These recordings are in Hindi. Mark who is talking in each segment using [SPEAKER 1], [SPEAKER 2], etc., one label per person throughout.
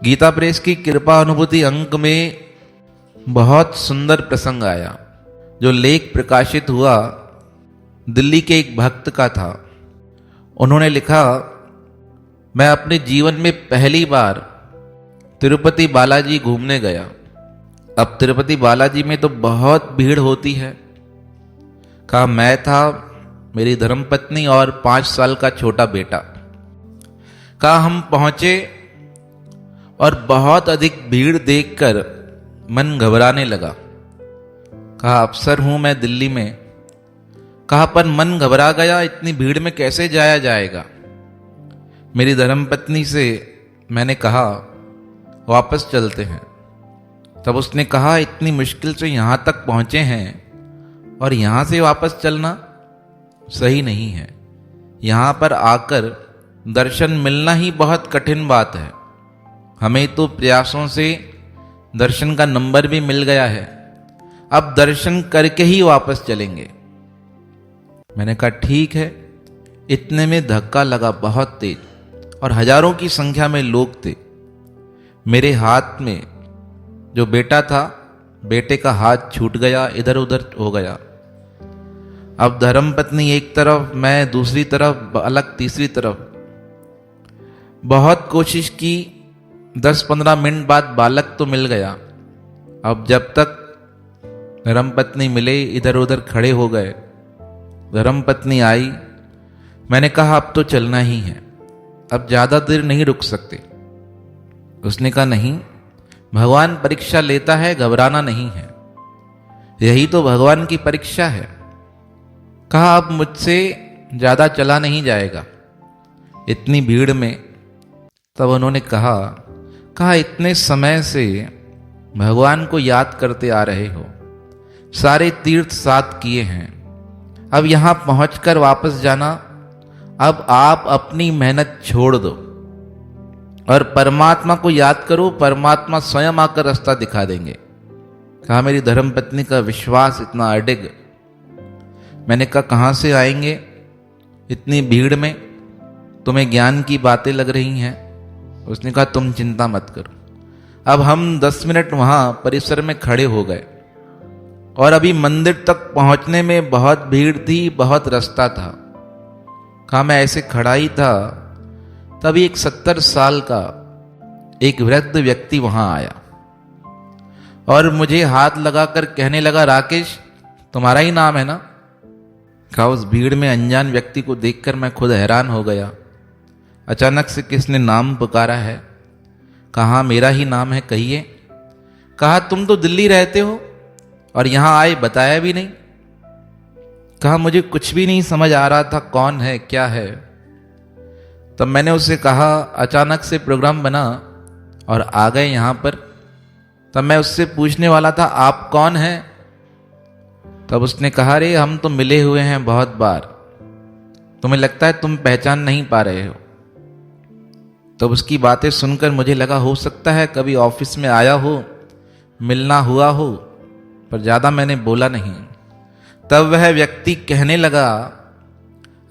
[SPEAKER 1] गीता प्रेस की कृपा अनुभूति अंक में बहुत सुंदर प्रसंग आया। जो लेख प्रकाशित हुआ दिल्ली के एक भक्त का था। उन्होंने लिखा, मैं अपने जीवन में पहली बार तिरुपति बालाजी घूमने गया। अब तिरुपति बालाजी में तो बहुत भीड़ होती है। कहा, मैं था, मेरी धर्मपत्नी और 5 साल का छोटा बेटा। कहा, हम पहुंचे और बहुत अधिक भीड़ देखकर मन घबराने लगा। कहा, अफसर हूं मैं दिल्ली में। कहा, पर मन घबरा गया, इतनी भीड़ में कैसे जाया जाएगा। मेरी धर्मपत्नी से मैंने कहा, वापस चलते हैं। तब उसने कहा, इतनी मुश्किल से यहां तक पहुंचे हैं और यहां से वापस चलना सही नहीं है। यहां पर आकर दर्शन मिलना ही बहुत कठिन बात है। हमें तो प्रयासों से दर्शन का नंबर भी मिल गया है। अब दर्शन करके ही वापस चलेंगे। मैंने कहा, ठीक है। इतने में धक्का लगा बहुत तेज और हजारों की संख्या में लोग थे। मेरे हाथ में जो बेटा था, बेटे का हाथ छूट गया, इधर उधर हो गया। अब धर्मपत्नी एक तरफ, मैं दूसरी तरफ, अलग तीसरी तरफ। बहुत कोशिश की, 10-15 मिनट बाद बालक तो मिल गया। अब जब तक धर्मपत्नी मिले, इधर उधर खड़े हो गए। धर्मपत्नी आई। मैंने कहा, अब तो चलना ही है, अब ज्यादा देर नहीं रुक सकते। उसने कहा, नहीं, भगवान परीक्षा लेता है, घबराना नहीं है। यही तो भगवान की परीक्षा है। कहा, अब मुझसे ज्यादा चला नहीं जाएगा इतनी भीड़ में। तब उन्होंने कहा, इतने समय से भगवान को याद करते आ रहे हो, सारे तीर्थ साथ किए हैं, अब यहां पहुंचकर वापस जाना, अब आप अपनी मेहनत छोड़ दो और परमात्मा को याद करो, परमात्मा स्वयं आकर रास्ता दिखा देंगे। कहा, मेरी धर्मपत्नी का विश्वास इतना अडिग। मैंने कहा, कहां से आएंगे इतनी भीड़ में, तुम्हें ज्ञान की बातें लग रही हैं। उसने कहा, तुम चिंता मत करो। अब हम 10 मिनट वहां परिसर में खड़े हो गए और अभी मंदिर तक पहुंचने में बहुत भीड़ थी, बहुत रास्ता था। कहा, मैं ऐसे खड़ा ही था, तभी एक 70 साल का एक वृद्ध व्यक्ति वहां आया और मुझे हाथ लगाकर कहने लगा, राकेश, तुम्हारा ही नाम है ना। कहा, उस भीड़ में अनजान व्यक्ति को देखकर मैं खुद हैरान हो गया। अचानक से किसने नाम पुकारा है। कहा, मेरा ही नाम है, कहिए। कहा, तुम तो दिल्ली रहते हो और यहां आए बताया भी नहीं। कहा, मुझे कुछ भी नहीं समझ आ रहा था कौन है क्या है। तब मैंने उससे कहा, अचानक से प्रोग्राम बना और आ गए यहां पर। तब मैं उससे पूछने वाला था, आप कौन हैं। तब उसने कहा, अरे हम तो मिले हुए हैं बहुत बार, तुम्हें लगता है तुम पहचान नहीं पा रहे हो। तब उसकी बातें सुनकर मुझे लगा, हो सकता है कभी ऑफिस में आया हो, मिलना हुआ हो, पर ज्यादा मैंने बोला नहीं। तब वह व्यक्ति कहने लगा,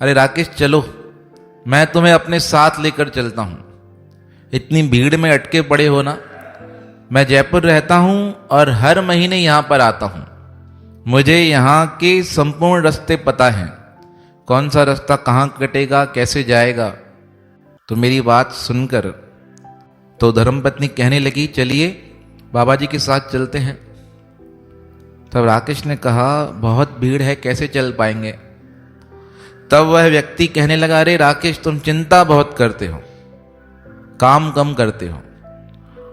[SPEAKER 1] अरे राकेश, चलो, मैं तुम्हें अपने साथ लेकर चलता हूं। इतनी भीड़ में अटके पड़े हो ना। मैं जयपुर रहता हूं और हर महीने यहां पर आता हूं। मुझे यहां के संपूर्ण रास्ते पता हैं, कौन सा रास्ता कहां कटेगा, कैसे जाएगा। तो मेरी बात सुनकर तो धर्मपत्नी कहने लगी, चलिए बाबा जी के साथ चलते हैं। तब राकेश ने कहा, बहुत भीड़ है, कैसे चल पाएंगे। तब वह व्यक्ति कहने लगा, अरे राकेश, तुम चिंता बहुत करते हो, काम कम करते हो।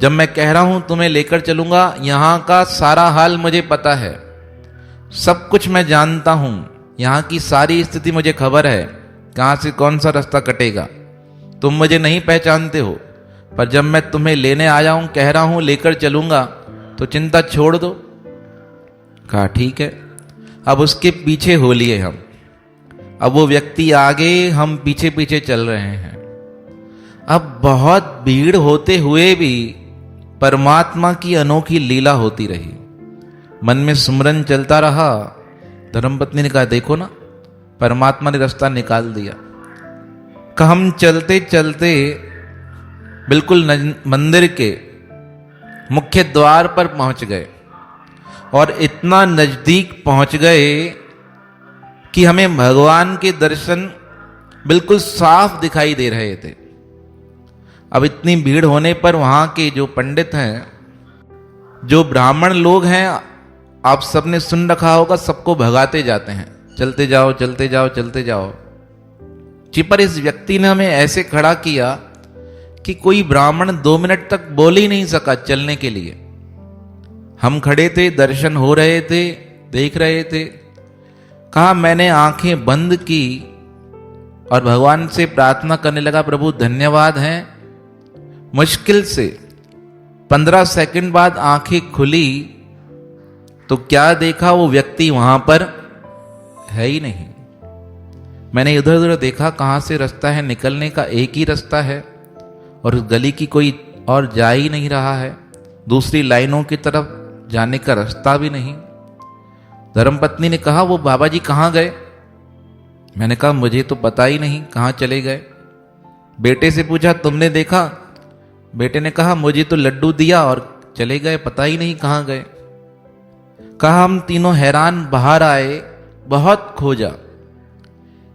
[SPEAKER 1] जब मैं कह रहा हूं तुम्हें लेकर चलूंगा, यहां का सारा हाल मुझे पता है, सब कुछ मैं जानता हूं, यहां की सारी स्थिति मुझे खबर है, कहां से कौन सा रास्ता कटेगा। तुम मुझे नहीं पहचानते हो, पर जब मैं तुम्हें लेने आया हूं, कह रहा हूं लेकर चलूंगा, तो चिंता छोड़ दो। कहा, ठीक है। अब उसके पीछे हो लिए हम। अब वो व्यक्ति आगे, हम पीछे पीछे चल रहे हैं। अब बहुत भीड़ होते हुए भी परमात्मा की अनोखी लीला होती रही। मन में सुमरन चलता रहा। धर्मपत्नी ने कहा, देखो ना, परमात्मा ने रास्ता निकाल दिया। हम चलते चलते बिल्कुल मंदिर के मुख्य द्वार पर पहुंच गए और इतना नजदीक पहुंच गए कि हमें भगवान के दर्शन बिल्कुल साफ दिखाई दे रहे थे। अब इतनी भीड़ होने पर वहां के जो पंडित हैं, जो ब्राह्मण लोग हैं, आप सबने सुन रखा होगा, सबको भगाते जाते हैं, चलते जाओ चलते जाओ चलते जाओ। जी, पर इस व्यक्ति ने हमें ऐसे खड़ा किया कि कोई ब्राह्मण 2 मिनट तक बोल ही नहीं सका चलने के लिए। हम खड़े थे, दर्शन हो रहे थे, देख रहे थे। कहा मैंने आंखें बंद की और भगवान से प्रार्थना करने लगा, प्रभु धन्यवाद है। मुश्किल से 15 सेकंड बाद आंखें खुली तो क्या देखा, वो व्यक्ति वहां पर है ही नहीं। मैंने इधर उधर देखा, कहां से रास्ता है निकलने का, एक ही रास्ता है और उस गली की कोई और जा ही नहीं रहा है। दूसरी लाइनों की तरफ जाने का रास्ता भी नहीं। धर्मपत्नी ने कहा वो बाबा जी कहाँ गए? मैंने कहा मुझे तो पता ही नहीं कहाँ चले गए। बेटे से पूछा तुमने देखा? बेटे ने कहा मुझे तो लड्डू दिया और चले गए, पता ही नहीं कहाँ गए। कहा हम तीनों हैरान बाहर आए, बहुत खोजा,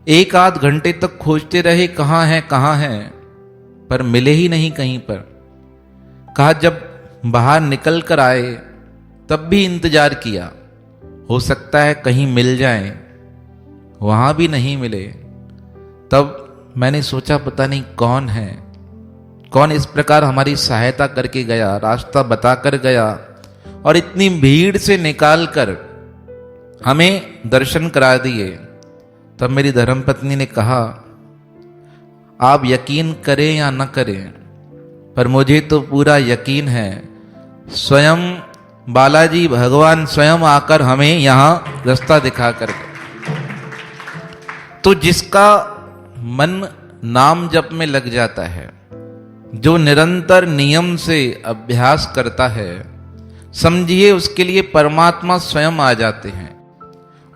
[SPEAKER 1] 1 आध घंटे तक खोजते रहे कहाँ है, पर मिले ही नहीं कहीं पर। कहा जब बाहर निकल कर आए तब भी इंतजार किया, हो सकता है कहीं मिल जाए, वहां भी नहीं मिले। तब मैंने सोचा पता नहीं कौन है, कौन इस प्रकार हमारी सहायता करके गया, रास्ता बताकर गया और इतनी भीड़ से निकाल कर हमें दर्शन करा दिए। तब मेरी धर्मपत्नी ने कहा आप यकीन करें या न करें, पर मुझे तो पूरा यकीन है, स्वयं बालाजी भगवान स्वयं आकर हमें यहां रास्ता दिखा कर गए। तो जिसका मन नाम जप में लग जाता है, जो निरंतर नियम से अभ्यास करता है, समझिए उसके लिए परमात्मा स्वयं आ जाते हैं।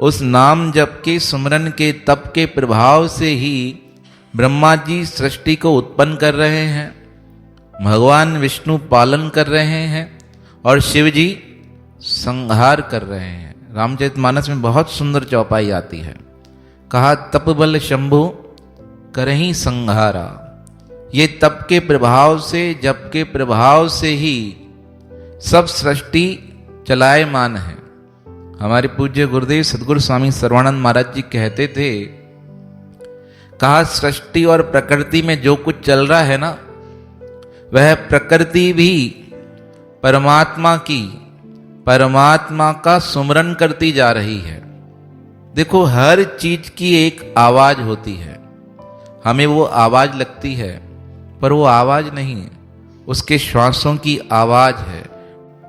[SPEAKER 1] उस नाम जप के सुमरन के तप के प्रभाव से ही ब्रह्मा जी सृष्टि को उत्पन्न कर रहे हैं, भगवान विष्णु पालन कर रहे हैं और शिव जी संहार कर रहे हैं। रामचरितमानस में बहुत सुंदर चौपाई आती है, कहा तप बल शंभु करहीं संहारा। ये तप के प्रभाव से, जप के प्रभाव से ही सब सृष्टि चलायमान है। हमारे पूज्य गुरुदेव सद्गुरु स्वामी सर्वानंद महाराज जी कहते थे, कहा सृष्टि और प्रकृति में जो कुछ चल रहा है ना, वह प्रकृति भी परमात्मा का सुमरन करती जा रही है। देखो हर चीज की एक आवाज होती है, हमें वो आवाज लगती है, पर वो आवाज नहीं है, उसके श्वासों की आवाज है।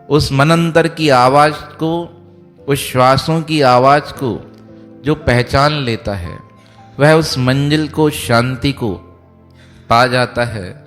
[SPEAKER 1] उस मनंतर की आवाज को, उस श्वासों की आवाज को जो पहचान लेता है, वह उस मंजिल को, शांति को पा जाता है।